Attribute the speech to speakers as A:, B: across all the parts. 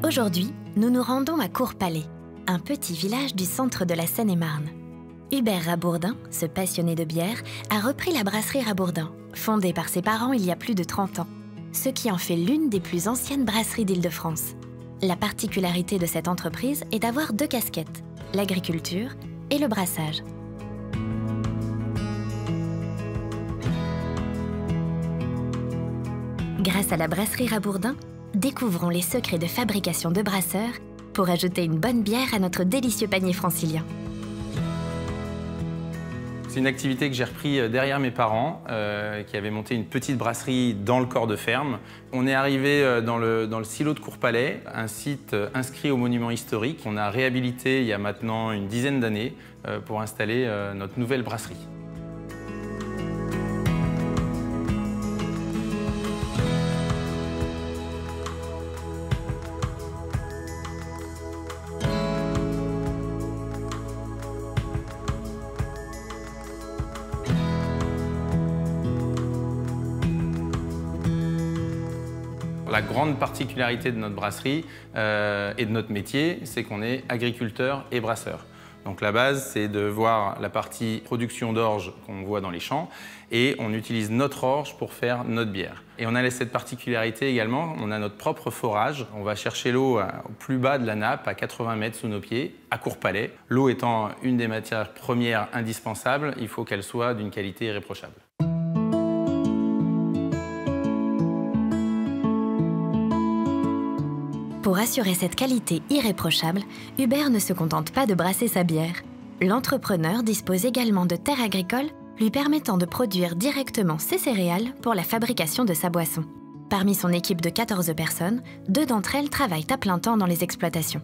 A: Aujourd'hui, nous nous rendons à Courpalais, un petit village du centre de la Seine-et-Marne. Hubert Rabourdin, ce passionné de bière, a repris la brasserie Rabourdin, fondée par ses parents il y a plus de 30 ans, ce qui en fait l'une des plus anciennes brasseries d'Île-de-France. La particularité de cette entreprise est d'avoir deux casquettes, l'agriculture et le brassage. Grâce à la brasserie Rabourdin, découvrons les secrets de fabrication de brasseurs pour ajouter une bonne bière à notre délicieux panier francilien.
B: C'est une activité que j'ai repris derrière mes parents, qui avaient monté une petite brasserie dans le corps de ferme. On est arrivé dans le silo de Courpalais, un site inscrit au monument historique. On a réhabilité il y a maintenant une dizaine d'années pour installer notre nouvelle brasserie. La grande particularité de notre brasserie et de notre métier, c'est qu'on est agriculteur et brasseur. Donc la base, c'est de voir la partie production d'orge qu'on voit dans les champs et on utilise notre orge pour faire notre bière. Et on a cette particularité également, on a notre propre forage. On va chercher l'eau au plus bas de la nappe, à 80 mètres sous nos pieds, à Courpalais. L'eau étant une des matières premières indispensables, il faut qu'elle soit d'une qualité irréprochable.
A: Pour assurer cette qualité irréprochable, Hubert ne se contente pas de brasser sa bière. L'entrepreneur dispose également de terres agricoles lui permettant de produire directement ses céréales pour la fabrication de sa boisson. Parmi son équipe de 14 personnes, 2 d'entre elles travaillent à plein temps dans les exploitations.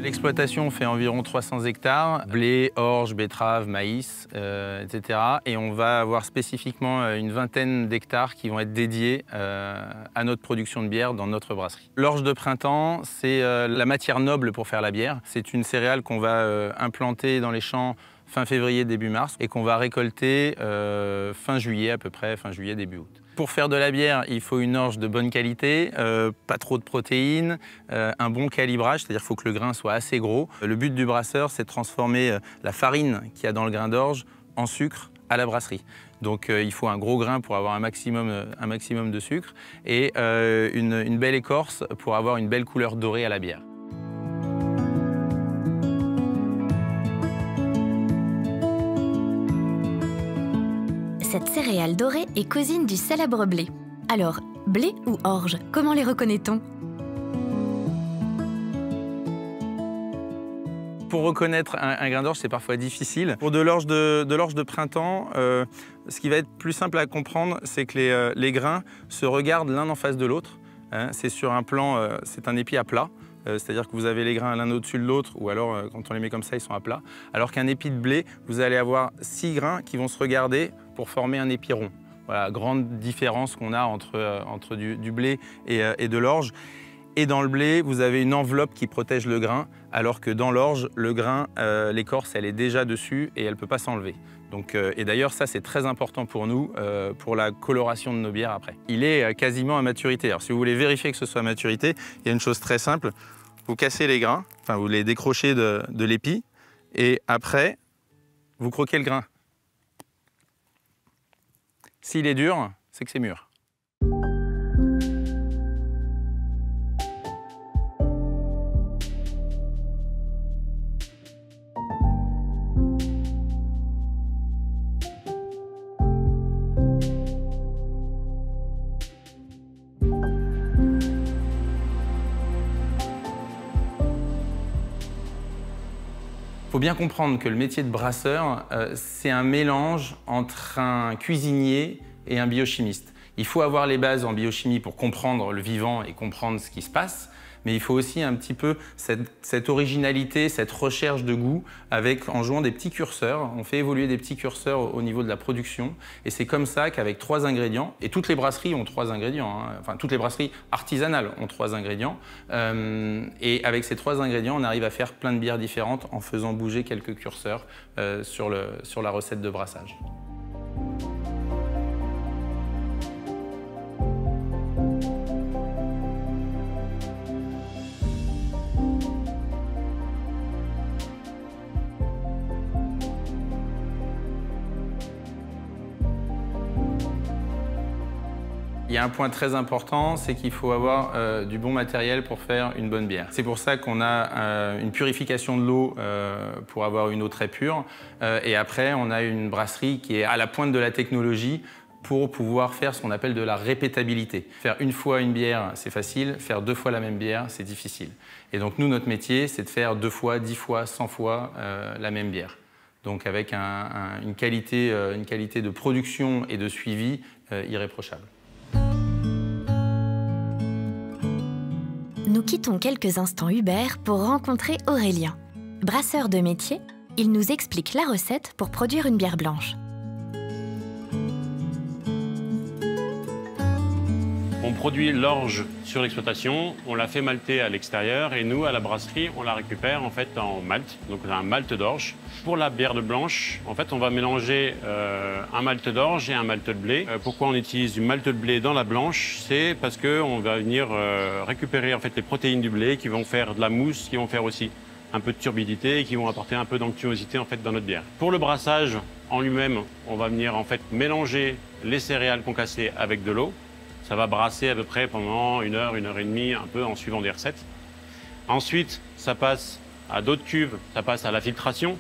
B: L'exploitation fait environ 300 hectares, blé, orge, betterave, maïs, etc. Et on va avoir spécifiquement une vingtaine d'hectares qui vont être dédiés à notre production de bière dans notre brasserie. L'orge de printemps, c'est la matière noble pour faire la bière. C'est une céréale qu'on va implanter dans les champs fin février, début mars, et qu'on va récolter fin juillet à peu près, fin juillet, début août. Pour faire de la bière, il faut une orge de bonne qualité, pas trop de protéines, un bon calibrage, c'est-à-dire qu'il faut que le grain soit assez gros. Le but du brasseur, c'est de transformer la farine qu'il y a dans le grain d'orge en sucre à la brasserie. Donc il faut un gros grain pour avoir un maximum de sucre et une belle écorce pour avoir une belle couleur dorée à la bière.
A: Cette céréale dorée est cousine du célèbre blé. Alors, blé ou orge, comment les reconnaît-on?
B: Pour reconnaître un grain d'orge, c'est parfois difficile. Pour de l'orge de printemps, ce qui va être plus simple à comprendre, c'est que les grains se regardent l'un en face de l'autre. Hein, c'est sur un plan, c'est un épi à plat. C'est-à-dire que vous avez les grains l'un au-dessus de l'autre, ou alors quand on les met comme ça, ils sont à plat. Alors qu'un épi de blé, vous allez avoir 6 grains qui vont se regarder pour former un épi rond. Voilà, grande différence qu'on a entre du blé et de l'orge. Et dans le blé, vous avez une enveloppe qui protège le grain, alors que dans l'orge, le grain, l'écorce, elle est déjà dessus et elle ne peut pas s'enlever. Donc, et d'ailleurs, ça, c'est très important pour nous, pour la coloration de nos bières après. Il est quasiment à maturité. Alors, si vous voulez vérifier que ce soit à maturité, il y a une chose très simple. Vous cassez les grains, enfin, vous les décrochez de l'épi, et après, vous croquez le grain. S'il est dur, c'est que c'est mûr. Il faut bien comprendre que le métier de brasseur, c'est un mélange entre un cuisinier et un biochimiste. Il faut avoir les bases en biochimie pour comprendre le vivant et comprendre ce qui se passe, Mais il faut aussi un petit peu cette originalité, cette recherche de goût en jouant des petits curseurs. On fait évoluer des petits curseurs au niveau de la production. Et c'est comme ça qu'avec 3 ingrédients, et toutes les brasseries ont 3 ingrédients, hein, enfin toutes les brasseries artisanales ont 3 ingrédients. Et avec ces 3 ingrédients, on arrive à faire plein de bières différentes en faisant bouger quelques curseurs sur la recette de brassage. Il y a un point très important, c'est qu'il faut avoir du bon matériel pour faire une bonne bière. C'est pour ça qu'on a une purification de l'eau pour avoir une eau très pure. Et après, on a une brasserie qui est à la pointe de la technologie pour pouvoir faire ce qu'on appelle de la répétabilité. Faire une fois une bière, c'est facile. Faire 2 fois la même bière, c'est difficile. Et donc nous, notre métier, c'est de faire 2 fois, 10 fois, 100 fois la même bière. Donc avec une qualité de production et de suivi irréprochable.
A: Nous quittons quelques instants Hubert pour rencontrer Aurélien. Brasseur de métier, il nous explique la recette pour produire une bière blanche.
C: On produit l'orge sur l'exploitation, on la fait malter à l'extérieur et nous, à la brasserie, on la récupère en fait en malt, donc un malt d'orge. Pour la bière de blanche, en fait, on va mélanger un malt d'orge et un malt de blé. Pourquoi on utilise du malt de blé dans la blanche? C'est parce qu'on va venir récupérer en fait les protéines du blé qui vont faire de la mousse, qui vont faire aussi un peu de turbidité et qui vont apporter un peu d'onctuosité en fait dans notre bière. Pour le brassage en lui-même, on va venir en fait mélanger les céréales concassées avec de l'eau. Ça va brasser à peu près pendant 1 heure, 1 heure et demie, un peu en suivant des recettes. Ensuite, ça passe à d'autres cuves, ça passe à la filtration.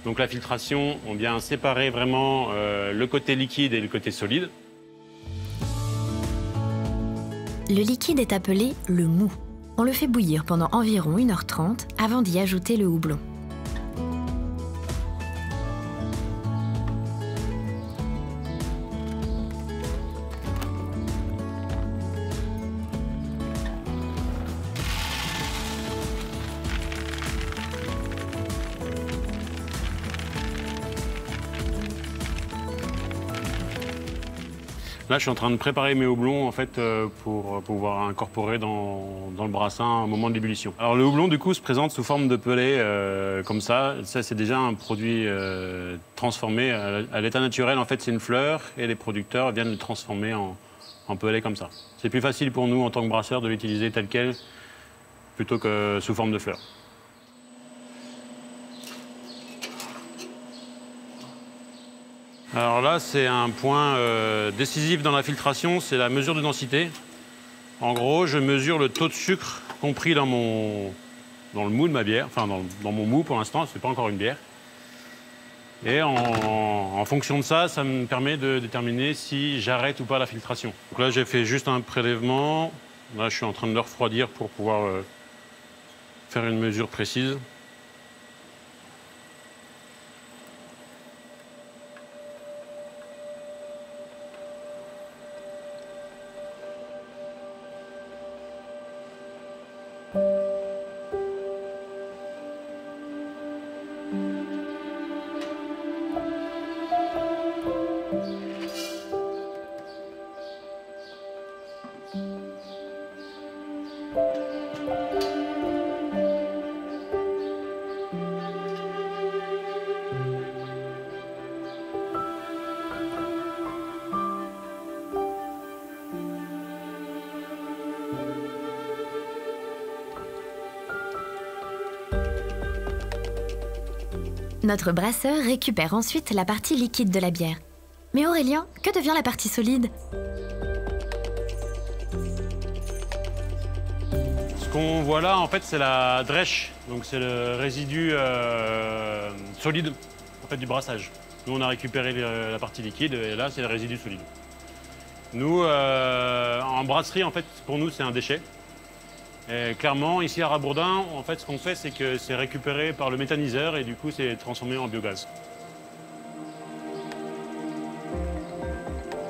C: Donc la filtration, on vient séparer vraiment le côté liquide et le côté solide.
A: Le liquide est appelé le mou. On le fait bouillir pendant environ 1h30 avant d'y ajouter le houblon.
C: Là, je suis en train de préparer mes houblons en fait, pour pouvoir incorporer dans le brassin au moment de l'ébullition. Alors le houblon, du coup, se présente sous forme de pellet comme ça. Ça, c'est déjà un produit transformé. À l'état naturel, en fait, c'est une fleur et les producteurs viennent le transformer en pellet comme ça. C'est plus facile pour nous, en tant que brasseurs, de l'utiliser tel quel plutôt que sous forme de fleur. Alors là, c'est un point décisif dans la filtration, c'est la mesure de densité. En gros, je mesure le taux de sucre compris dans le mou de ma bière, enfin dans mon mou pour l'instant, c'est pas encore une bière. Et en fonction de ça, ça me permet de déterminer si j'arrête ou pas la filtration. Donc là, j'ai fait juste un prélèvement. Là, je suis en train de le refroidir pour pouvoir faire une mesure précise.
A: Notre brasseur récupère ensuite la partie liquide de la bière. Mais Aurélien, que devient la partie solide?
C: Ce qu'on voit là, en fait, c'est la drèche. Donc c'est le résidu solide en fait, du brassage. Nous, on a récupéré la partie liquide et là, c'est le résidu solide. Nous, en brasserie, en fait, pour nous, c'est un déchet. Et clairement, ici à Rabourdin, en fait, ce qu'on fait, c'est que c'est récupéré par le méthaniseur et du coup, c'est transformé en biogaz.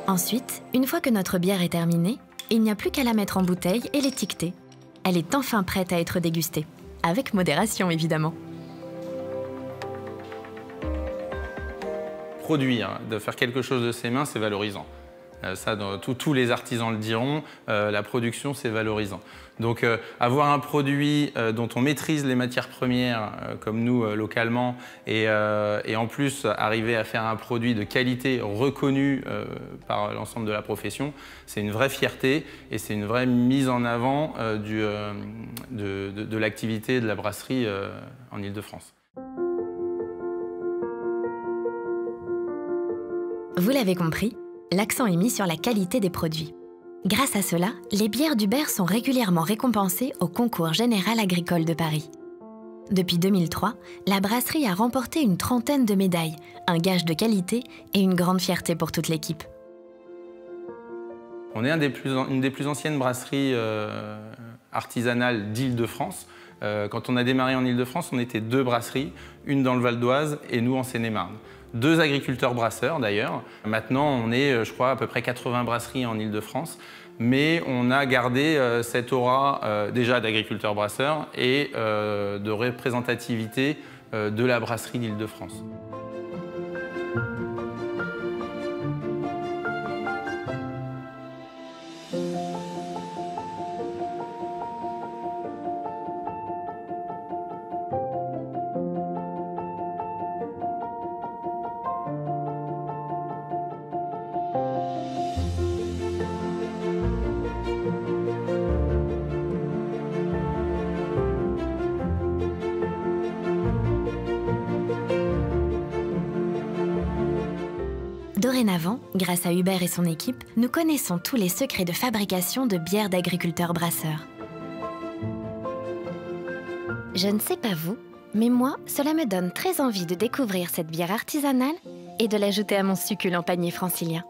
A: Ensuite, une fois que notre bière est terminée, il n'y a plus qu'à la mettre en bouteille et l'étiqueter. Elle est enfin prête à être dégustée. Avec modération, évidemment.
B: Produire, de faire quelque chose de ses mains, c'est valorisant. Ça, tous les artisans le diront, la production, c'est valorisant. Donc, avoir un produit dont on maîtrise les matières premières, comme nous, localement, et en plus, arriver à faire un produit de qualité reconnu par l'ensemble de la profession, c'est une vraie fierté et c'est une vraie mise en avant de l'activité de la brasserie en Île-de-France.
A: Vous l'avez compris, l'accent est mis sur la qualité des produits. Grâce à cela, les bières d'Hubert sont régulièrement récompensées au Concours général agricole de Paris. Depuis 2003, la brasserie a remporté une trentaine de médailles, un gage de qualité et une grande fierté pour toute l'équipe.
B: On est une des plus anciennes brasseries artisanales d'Île-de-France. Quand on a démarré en Île-de-France, on était 2 brasseries, une dans le Val d'Oise et nous en Seine-et-Marne. 2 agriculteurs brasseurs d'ailleurs. Maintenant, on est, je crois, à peu près 80 brasseries en Île-de-France. Mais on a gardé cette aura déjà d'agriculteurs brasseurs et de représentativité de la brasserie d'Île-de-France.
A: Dorénavant, grâce à Hubert et son équipe, nous connaissons tous les secrets de fabrication de bières d'agriculteurs brasseurs. Je ne sais pas vous, mais moi, cela me donne très envie de découvrir cette bière artisanale et de l'ajouter à mon succulent panier francilien.